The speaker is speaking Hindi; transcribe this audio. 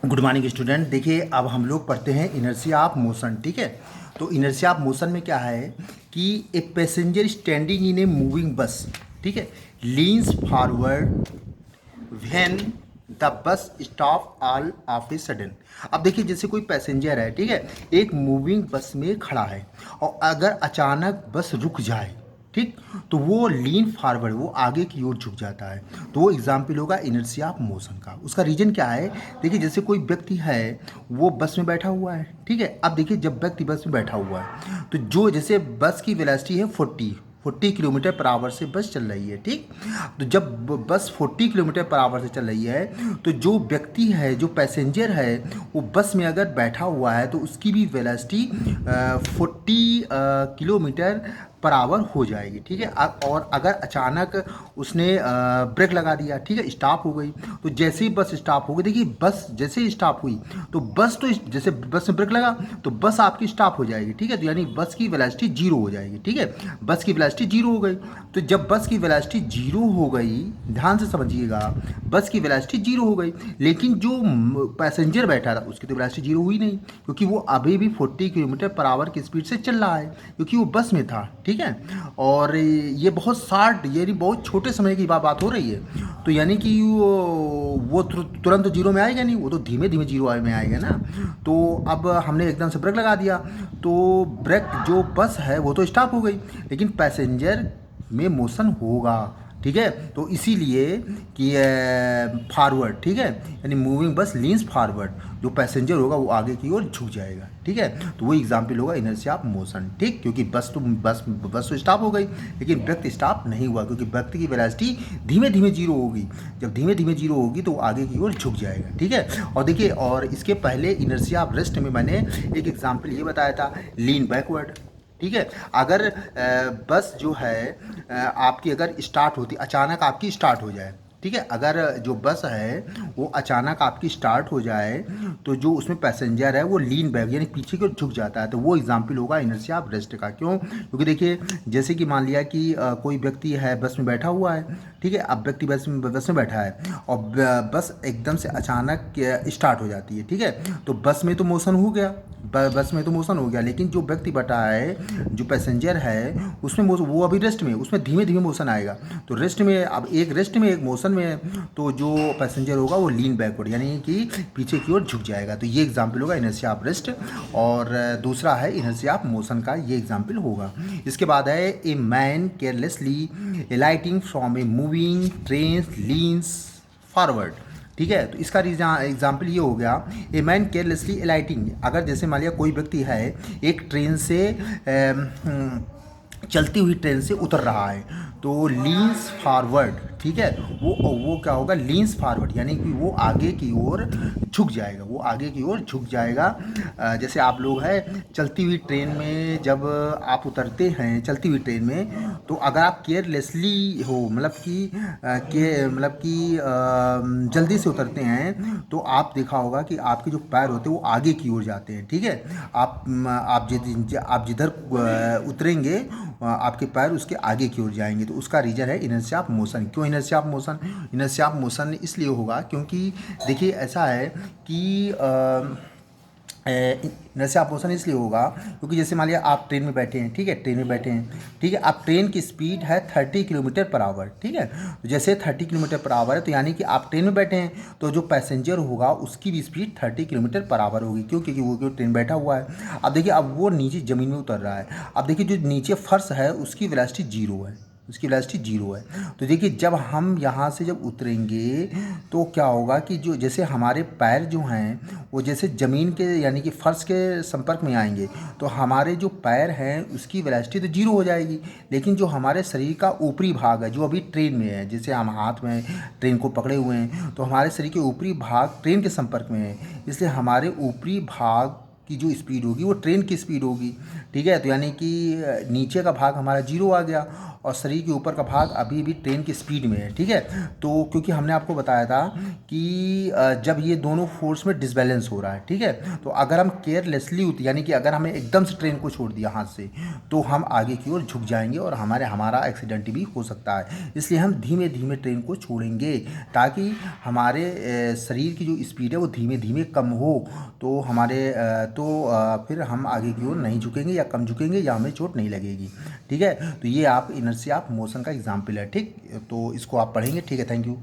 Good morning student. देखिए, अब हम लोग पढ़ते हैं इनर्शिया ऑफ मोशन। ठीक है, तो इनर्शिया ऑफ मोशन में क्या है कि a passenger standing in a moving बस, ठीक है, leans forward when the bus stop all of a sudden. अब देखिए, जैसे कोई पैसेंजर है, ठीक है, एक मूविंग बस में खड़ा है और अगर अचानक बस रुक जाए, ठीक, तो वो लीन फॉरवर्ड, वो आगे की ओर झुक जाता है। तो वो एग्जाम्पल होगा इनर्शिया ऑफ मोशन का। उसका रीजन क्या है? देखिए, जैसे कोई व्यक्ति है, वो बस में बैठा हुआ है, ठीक है। अब देखिए, जब व्यक्ति बस में बैठा हुआ है तो जो जैसे बस की वेलोसिटी है 40 किलोमीटर पर आवर से बस चल रही है, ठीक। तो जब बस 40 किलोमीटर पर आवर से चल रही है तो जो व्यक्ति है, जो पैसेंजर है, वो बस में अगर बैठा हुआ है तो उसकी भी वेलोसिटी 40 किलोमीटर पर आवर हो जाएगी, ठीक है। और अगर अचानक उसने ब्रेक लगा दिया, ठीक है, स्टॉप हो गई, तो जैसे ही बस स्टॉप हो गई, देखिए बस जैसे ही स्टॉप हुई तो बस तो जैसे बस में ब्रेक लगा तो बस आपकी स्टॉप हो जाएगी, ठीक है। तो यानी बस की वेलोसिटी जीरो हो जाएगी, ठीक है। बस की वेलोसिटी जीरो हो गई। तो जब बस की वेलोसिटी जीरो हो गई, ध्यान से समझिएगा, बस की वेलोसिटी जीरो हो गई, लेकिन जो पैसेंजर बैठा था उसकी तो वेलोसिटी जीरो हुई नहीं, क्योंकि वो अभी भी 40 किलोमीटर पर आवर की स्पीड से चल रहा है, क्योंकि वो बस में था, ठीक है। और ये बहुत शार्ट, यानी बहुत छोटे समय की बात हो रही है। तो यानी कि वो तुरंत तो जीरो में आएगा नहीं, वो तो धीमे धीमे जीरो में आएगा ना। तो अब हमने एकदम से ब्रेक लगा दिया तो ब्रेक, जो बस है वो तो स्टॉप हो गई, लेकिन पैसेंजर में मोशन होगा, ठीक है। तो इसीलिए कि फॉरवर्ड, ठीक है, यानी मूविंग बस लीन्स फॉरवर्ड, जो पैसेंजर होगा वो आगे की ओर झुक जाएगा, ठीक है। तो वो एग्जाम्पल होगा इनर्शिया ऑफ मोशन, ठीक, क्योंकि बस तो स्टॉप हो गई, लेकिन व्यक्ति स्टॉप नहीं हुआ, क्योंकि व्यक्ति की वेलोसिटी धीमे धीमे जीरो होगी। जब धीमे धीमे जीरो होगी तो वो आगे की ओर झुक जाएगा, ठीक है। और देखिए, और इसके पहले इनर्शिया ऑफ रेस्ट में मैंने एक एग्जाम्पल ये बताया था, लीन बैकवर्ड, ठीक है। अगर बस जो है आपकी अगर स्टार्ट होती, अचानक आपकी स्टार्ट हो जाए, ठीक है, अगर जो बस है वो अचानक आपकी स्टार्ट हो जाए तो जो उसमें पैसेंजर है वो लीन बैक, यानी पीछे की ओर झुक जाता है, तो वो एग्जाम्पल होगा इनर्शिया ऑफ रेस्ट का। क्यों? क्योंकि देखिए, जैसे कि मान लिया कि कोई व्यक्ति है बस में बैठा हुआ है, ठीक है। अब व्यक्ति बस में बैठा है और बस एकदम से अचानक स्टार्ट हो जाती है, ठीक है। तो बस में तो मोशन हो गया, बस में तो मोशन हो गया, लेकिन जो व्यक्ति बैठा है, जो पैसेंजर है, उसमें वो अभी रेस्ट में, उसमें धीमे धीमे मोशन आएगा। तो रेस्ट में, अब एक रेस्ट में एक मोशन में, तो जो पैसेंजर होगा वो लीन बैकवर्ड, यानी कि पीछे की ओर झुक जाएगा। तो ये एग्जाम्पल होगा इनर्शिया ऑफ रेस्ट। और दूसरा है इनर्शिया ऑफ मोशन का, ये एग्जाम्पल होगा। इसके बाद है a man carelessly lighting from a moving train leans forward, ठीक है। तो इसका एग्जाम्पल ये हो गया, ए मैन केयरलेसली लाइटिंग। अगर जैसे मान लिया कोई व्यक्ति है, एक ट्रेन से चलती हुई ट्रेन से उतर रहा है, तो लीन्स फॉरवर्ड, ठीक है, वो क्या होगा, लीन्स फॉरवर्ड, यानी कि वो आगे की ओर झुक जाएगा, वो आगे की ओर झुक जाएगा। जैसे आप लोग हैं चलती हुई ट्रेन में, जब आप उतरते हैं चलती हुई ट्रेन में, तो अगर आप केयरलेसली हो, मतलब कि जल्दी से उतरते हैं, तो आप देखा होगा कि आपके जो पैर होते हैं वो आगे की ओर जाते हैं, ठीक है। आप जिधर उतरेंगे आपके पैर उसके आगे की ओर जाएंगे, तो उसका रीजन है इनर्शिया ऑफ मोशन। क्यों inertia of motion? Inertia of motion इसलिए होगा क्योंकि देखिए ऐसा है कि इनर्शिया ऑफ मोशन इसलिए होगा क्योंकि जैसे मान लिया आप ट्रेन में बैठे हैं, ठीक है, ट्रेन में बैठे हैं, ठीक है। आप ट्रेन की स्पीड है 30 किलोमीटर पर आवर, ठीक है। तो जैसे 30 किलोमीटर पर आवर है, तो यानी कि आप ट्रेन में बैठे हैं, तो जो पैसेंजर होगा उसकी भी स्पीड 30 किलोमीटर पर आवर होगी। क्यों? क्योंकि वो क्यों ट्रेन बैठा हुआ है। अब देखिए, अब वो नीचे ज़मीन में उतर रहा है। अब देखिए, जो नीचे फर्श है उसकी वेलोसिटी जीरो है, उसकी वेलोसिटी जीरो है। तो देखिए, जब हम यहाँ से जब उतरेंगे तो क्या होगा कि जो जैसे हमारे पैर जो हैं वो जैसे ज़मीन के, यानी कि फर्श के संपर्क में आएंगे, तो हमारे जो पैर हैं उसकी वेलोसिटी तो जीरो हो जाएगी, लेकिन जो हमारे शरीर का ऊपरी भाग है जो अभी ट्रेन में है, जैसे हम हाथ में ट्रेन को पकड़े हुए हैं, तो हमारे शरीर के ऊपरी भाग ट्रेन के संपर्क में है, इसलिए हमारे ऊपरी भाग की जो स्पीड होगी वो ट्रेन की स्पीड होगी, ठीक है। तो यानी कि नीचे का भाग हमारा जीरो आ गया और शरीर के ऊपर का भाग अभी भी ट्रेन की स्पीड में है, ठीक है। तो क्योंकि हमने आपको बताया था कि जब ये दोनों फोर्स में डिसबैलेंस हो रहा है, ठीक है, तो अगर हम केयरलेसली होती, यानी कि अगर हमें एकदम से ट्रेन को छोड़ दिया हाथ से, तो हम आगे की ओर झुक जाएंगे और हमारा एक्सीडेंट भी हो सकता है। इसलिए हम धीमे धीमे ट्रेन को छोड़ेंगे ताकि हमारे शरीर की जो स्पीड है वो धीमे धीमे कम हो, तो फिर हम आगे की ओर नहीं झुकेंगे या कम झुकेंगे या हमें चोट नहीं लगेगी, ठीक है। तो ये आप इनर्शिया ऑफ मोशन का एग्जाम्पल है, ठीक। तो इसको आप पढ़ेंगे, ठीक है। Thank you.